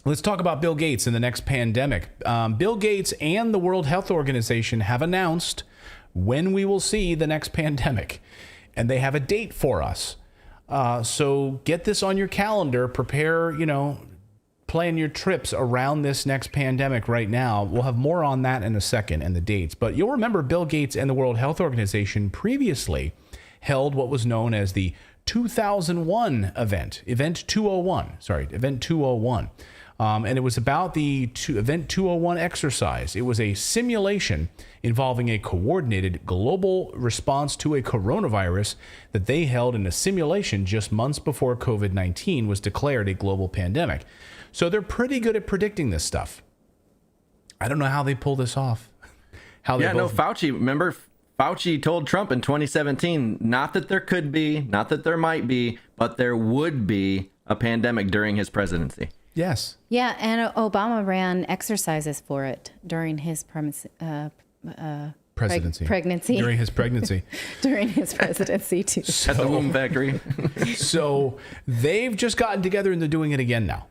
Let's talk about Bill Gates and the next pandemic. Bill Gates and the World Health Organization have announced when we will see the next pandemic, and they have a date for us. So get this on your calendar. Prepare, plan your trips around this next pandemic right now. We'll have more on that in a second and the dates. But you'll remember Bill Gates and the World Health Organization previously held what was known as the 2001 Event 201. And it was about the Event 201 exercise. It was a simulation involving a coordinated global response to a coronavirus that they held in a simulation just months before COVID-19 was declared a global pandemic. So they're pretty good at predicting this stuff. I don't know how they pull this off. Fauci, remember, Fauci told Trump in 2017, not that there could be, not that there might be, but there would be a pandemic during his presidency. Yes. Yeah, and Obama ran exercises for it during his pregnancy. During his pregnancy. During his presidency, too. At the womb factory. So they've just gotten together and they're doing it again now.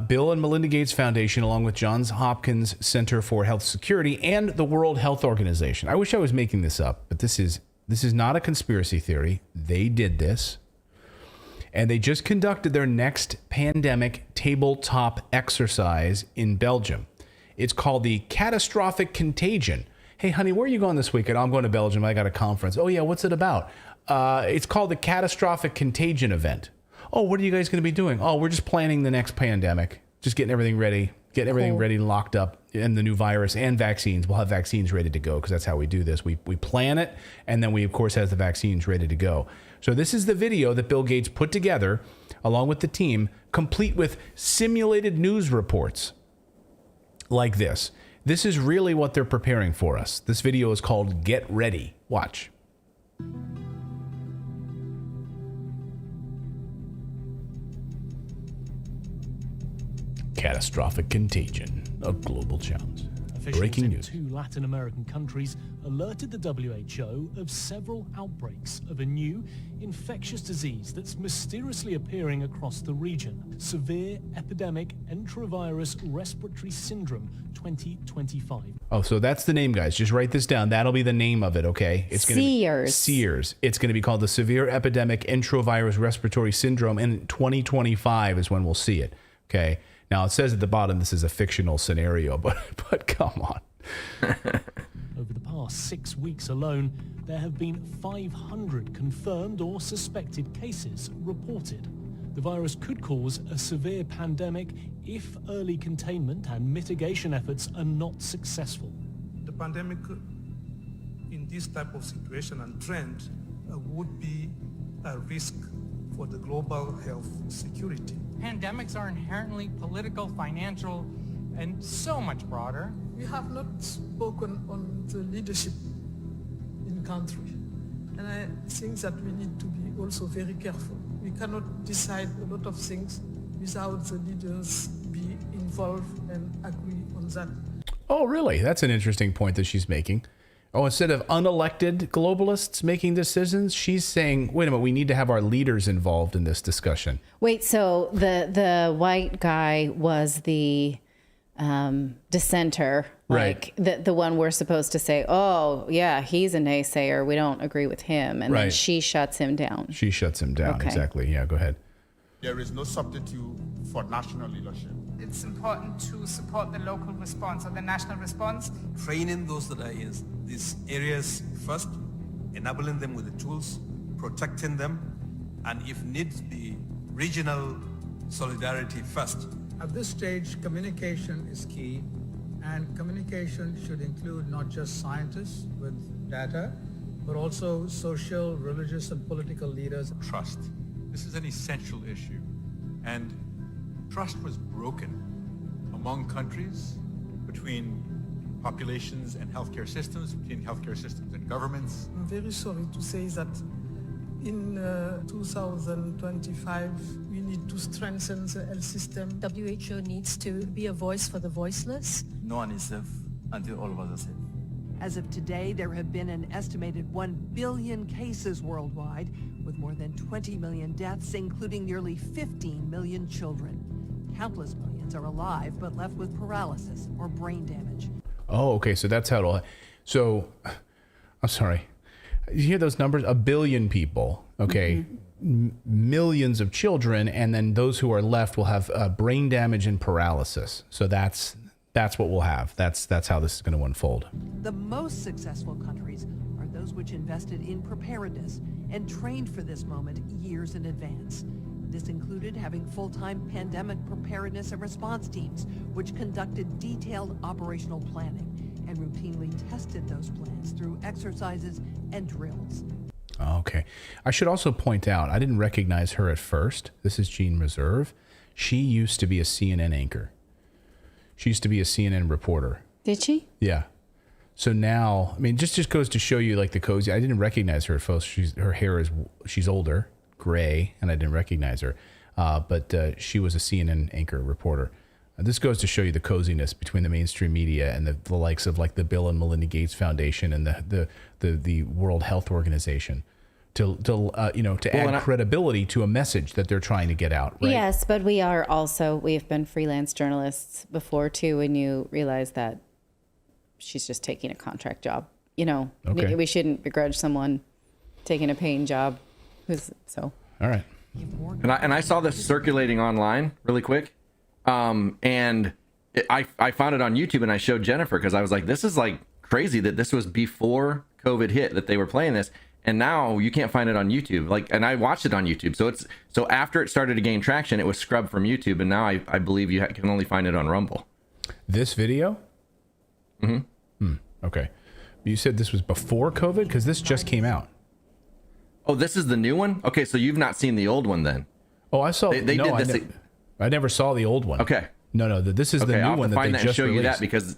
Bill and Melinda Gates Foundation, along with Johns Hopkins Center for Health Security and the World Health Organization. I wish I was making this up, but this is not a conspiracy theory. They did this. And they just conducted their next pandemic tabletop exercise in Belgium. It's called the Catastrophic Contagion. Hey, honey, where are you going this weekend? I'm going to Belgium. I got a conference. Oh, yeah, what's it about? It's called the Catastrophic Contagion event. Oh, what are you guys going to be doing? Oh, we're just planning the next pandemic. Just getting everything ready. Getting everything ready and locked up, and the new virus and vaccines. We'll have vaccines ready to go because that's how we do this. We plan it, and then we, of course, have the vaccines ready to go. So this is the video that Bill Gates put together along with the team, complete with simulated news reports like this. This is really what they're preparing for us. This video is called Get Ready. Watch. Catastrophic contagion, a global challenge. Breaking news. Two Latin American countries alerted the WHO of several outbreaks of a new infectious disease that's mysteriously appearing across the region. Severe epidemic enterovirus respiratory syndrome 2025. Oh, so that's the name, guys. Just write this down. That'll be the name of it, okay? It's going to be SEERS. It's going to be called the Severe Epidemic Enterovirus Respiratory Syndrome, and 2025 is when we'll see it, okay? Now, it says at the bottom this is a fictional scenario, but come on. Over the past 6 weeks alone, there have been 500 confirmed or suspected cases reported. The virus could cause a severe pandemic if early containment and mitigation efforts are not successful. The pandemic in this type of situation and trend would be a risk for the global health security. Pandemics are inherently political, financial, and so much broader. We have not spoken on the leadership in country. And I think that we need to be also very careful. We cannot decide a lot of things without the leaders be involved and agree on that. Oh, really? That's an interesting point that she's making. Oh, instead of unelected globalists making decisions, she's saying, wait a minute, we need to have our leaders involved in this discussion. Wait, so the white guy was the dissenter, right? Like the one we're supposed to say, oh, yeah, he's a naysayer. We don't agree with him. And then she shuts him down. She shuts him down, okay. Exactly. Yeah, go ahead. There is no substitute for national leadership. It's important to support the local response or the national response. Training those that are in these areas first, enabling them with the tools, protecting them, and if needs be, regional solidarity first. At this stage, communication is key, and communication should include not just scientists with data, but also social, religious, and political leaders. Trust. This is an essential issue, and trust was broken among countries, between populations and healthcare systems, between healthcare systems and governments. I'm very sorry to say that in 2025, we need to strengthen the health system. WHO needs to be a voice for the voiceless. No one is safe until all of us are safe. As of today, there have been an estimated 1 billion cases worldwide, with more than 20 million deaths, including nearly 15 million children. Countless millions are alive but left with paralysis or brain damage. Oh, okay. So that's how it'll. So, I'm sorry. You hear those numbers? 1 billion people. Okay. Millions of children, and then those who are left will have brain damage and paralysis. So that's what we'll have. That's how this is going to unfold. The most successful countries are those which invested in preparedness and trained for this moment years in advance. This included having full-time pandemic preparedness and response teams, which conducted detailed operational planning and routinely tested those plans through exercises and drills. Okay. I should also point out, I didn't recognize her at first. This is Jean Reserve. She used to be a CNN anchor. She used to be a CNN reporter. Did she? Yeah. So now, I mean, just goes to show you like the cozy. I didn't recognize her at first. Her hair is, she's older, gray, and I didn't recognize her. But she was a CNN anchor reporter. This goes to show you the coziness between the mainstream media and the likes of like the Bill and Melinda Gates Foundation and the World Health Organization to add credibility to a message that they're trying to get out. Right? Yes, but we've been freelance journalists before too, and you realize that she's just taking a contract job. Okay. We shouldn't begrudge someone taking a paying job. All right. And I saw this circulating online really quick. And I found it on YouTube and I showed Jennifer because I was like, this is like crazy that this was before COVID hit that they were playing this. And now you can't find it on YouTube. And I watched it on YouTube. So after it started to gain traction, it was scrubbed from YouTube. And now I believe you can only find it on Rumble. This video? Okay. You said this was before COVID because this just came out. Oh, this is the new one? Okay. So you've not seen the old one then? Oh, I saw. I never saw the old one. Okay. No, this is the new one that they just show released. You that because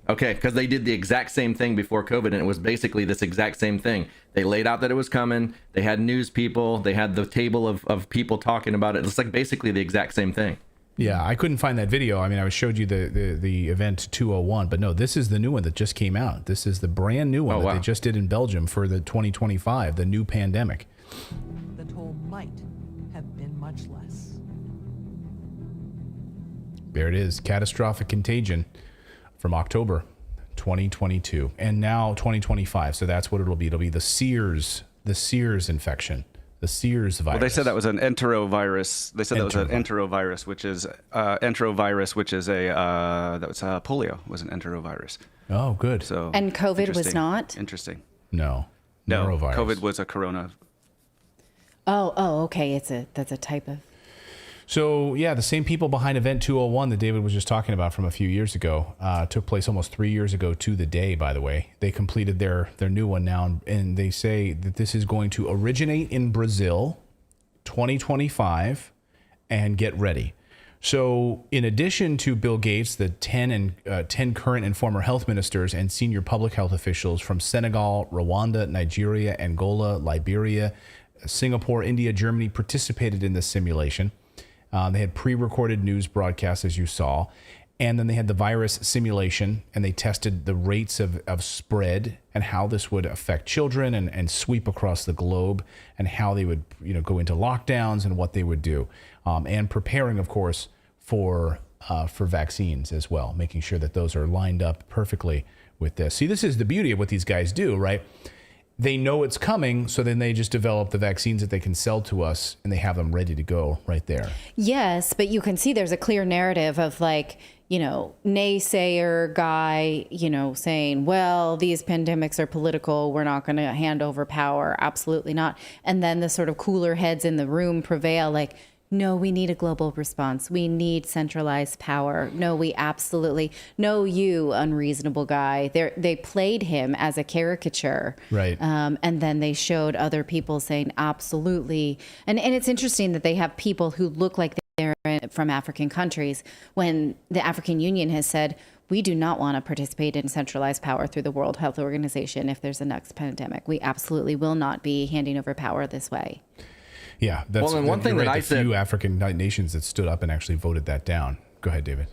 because they did the exact same thing before COVID, and it was basically this exact same thing. They laid out that it was coming. They had news people. They had the table of people talking about it. It's like basically the exact same thing. Yeah, I couldn't find that video. I mean, I showed you the event 201, but no, this is the new one that just came out. This is the brand new one that they just did in Belgium for the 2025, the new pandemic. The toll might have been much less. There it is, catastrophic contagion from October 2022 and now 2025. So that's what it'll be. It'll be the Sears infection, the Sears virus. Well, they said that was an enterovirus. They said that was an enterovirus, which is polio was an enterovirus. Oh, good. So and COVID was not? Interesting. No, norovirus. COVID was a corona. Oh, okay. That's a type of. So, yeah, the same people behind Event 201 that David was just talking about from a few years ago took place almost 3 years ago to the day, by the way. They completed their new one now, and they say that this is going to originate in Brazil 2025 and get ready. So, in addition to Bill Gates, the 10 current and former health ministers and senior public health officials from Senegal, Rwanda, Nigeria, Angola, Liberia, Singapore, India, Germany participated in this simulation. They had pre-recorded news broadcasts, as you saw, and then they had the virus simulation, and they tested the rates of spread and how this would affect children and sweep across the globe, and how they would go into lockdowns and what they would do, and preparing, of course, for vaccines as well, making sure that those are lined up perfectly with this. See, this is the beauty of what these guys do, right? They know it's coming, so then they just develop the vaccines that they can sell to us, and they have them ready to go right there. Yes, but you can see there's a clear narrative of naysayer guy, saying, well, these pandemics are political. We're not going to hand over power. Absolutely not. And then the sort of cooler heads in the room prevail, like, no, we need a global response. We need centralized power. No, we absolutely. No, you unreasonable guy. They played him as a caricature. Right. And then they showed other people saying absolutely. And it's interesting that they have people who look like they're from African countries when the African Union has said, we do not want to participate in centralized power through the World Health Organization if there's a next pandemic. We absolutely will not be handing over power this way. Yeah, that's one thing that I said. Few African nations that stood up and actually voted that down. Go ahead, David.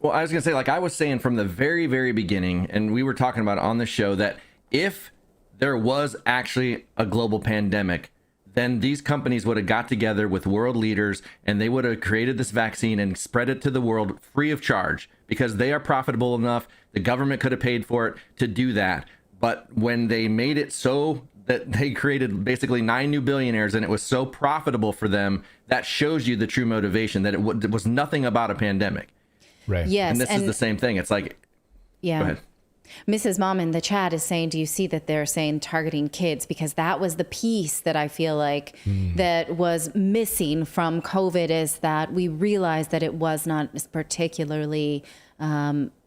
Well, I was going to say, like I was saying from the very, very beginning, and we were talking about it on the show, that if there was actually a global pandemic, then these companies would have got together with world leaders and they would have created this vaccine and spread it to the world free of charge because they are profitable enough. The government could have paid for it to do that. But when they made it so that they created basically 9 new billionaires and it was so profitable for them, that shows you the true motivation, that it was nothing about a pandemic. Right. Yes. And this is the same thing. It's like, yeah. Go ahead. Mrs. Mom in the chat is saying, do you see that they're saying targeting kids? Because that was the piece that I feel like that was missing from COVID, is that we realized that it was not particularly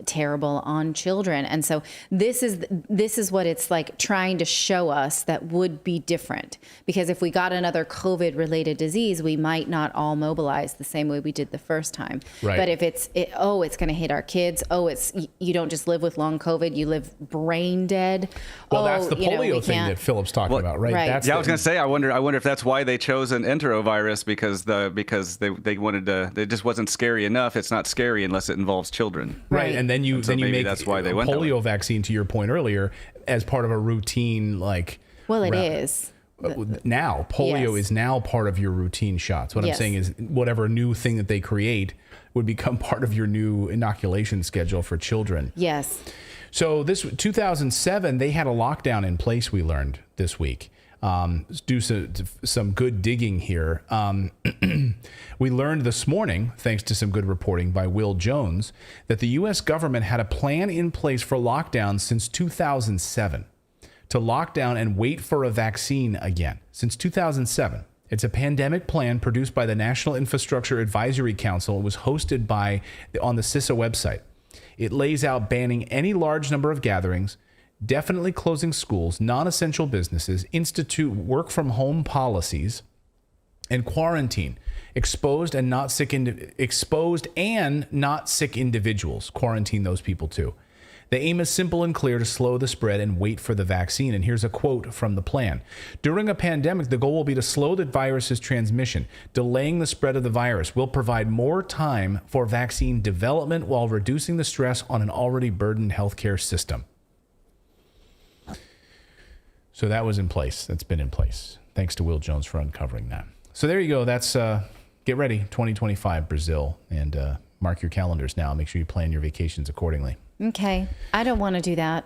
terrible on children. And so this is what it's like trying to show us that would be different, because if we got another COVID related disease, we might not all mobilize the same way we did the first time. Right. But if it's going to hit our kids, you don't just live with long COVID, you live brain dead. Well, that's the polio thing that Philip's talking about, right? I was going to say, I wonder if that's why they chose an enterovirus, because they wanted to. It just wasn't scary enough. It's not scary unless it involves children. Right, and then you make that's why they went polio vaccine, to your point earlier, as part of a routine, like. Well, it is. Now polio is now part of your routine shots. What I'm saying is, whatever new thing that they create would become part of your new inoculation schedule for children. Yes. So this 2007, they had a lockdown in place. We learned this week. Do some good digging here. We learned this morning, thanks to some good reporting by Will Jones, that the U.S. government had a plan in place for lockdown since 2007, to lock down and wait for a vaccine again. Since 2007. It's a pandemic plan produced by the National Infrastructure Advisory Council. It was hosted on the CISA website. It lays out banning any large number of gatherings, definitely closing schools, non-essential businesses, institute work-from-home policies, and quarantine exposed and not sick individuals. Quarantine those people too. The aim is simple and clear: to slow the spread and wait for the vaccine. And here's a quote from the plan. During a pandemic, the goal will be to slow the virus's transmission. Delaying the spread of the virus will provide more time for vaccine development while reducing the stress on an already burdened healthcare system. So that was in place. That's been in place. Thanks to Will Jones for uncovering that. So there you go. That's get ready, 2025 Brazil, and mark your calendars now. Make sure you plan your vacations accordingly. Okay. I don't want to do that,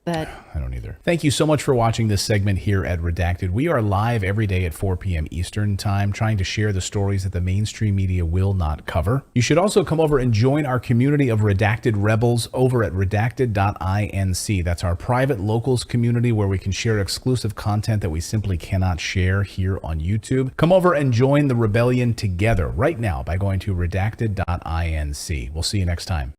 but I don't either. Thank you so much for watching this segment here at Redacted. We are live every day at 4 p.m. Eastern time, trying to share the stories that the mainstream media will not cover. You should also come over and join our community of Redacted Rebels over at redacted.inc. That's our private locals community where we can share exclusive content that we simply cannot share here on YouTube. Come over and join the rebellion together right now by going to redacted.inc. We'll see you next time.